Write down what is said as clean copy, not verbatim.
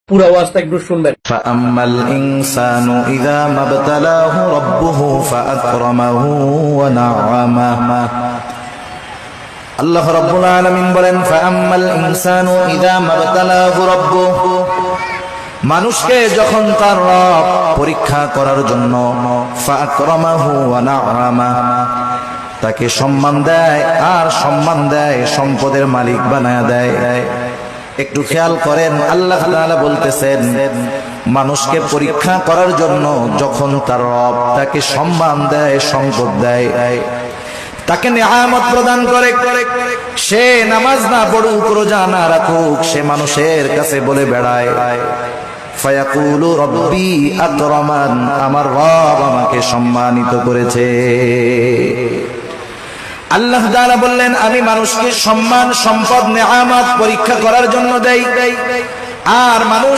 পুরো ওয়াজটা একটু শুনবেন। ফাআম্মাল ইনসানু ইযা মাবতালাহু রাব্বুহু ফাআকরামাহু ওয়া না'আমাহু। আল্লাহ রাব্বুল আলামিন বলেন, ফাআম্মাল ইনসানু ইযা মাবতালাহু রাব্বুহু, মানুষকে যখন তার রব পরীক্ষা করার জন্য ফাআকরামাহু ওয়া না'আমাহু, তাকে সম্মান দেয় আর সম্মান দেয়, সম্পদের মালিক বানায়া দেয়। একটু খেয়াল করেন, আল্লাহ তাআলা বলতেছেন মানুষকে পরীক্ষা করার জন্য যখন তার রব তাকে সম্মান দেয়, সম্পদ দেয়, তাকে নিয়ামত প্রদান করে, সে নামাজ না পড়ুক, রোজা না রাখুক, সে মানুষের কাছে বলে বেড়ায় ফায়াকুলু রব্বি আকরামান, আমার রব আমাকে সম্মানিত করেছে। আল্লাহ তাআলা বললেন আমি মানুষকে সম্মান, সম্পদ, নেয়ামত পরীক্ষা করার জন্য দেই, আর মানুষ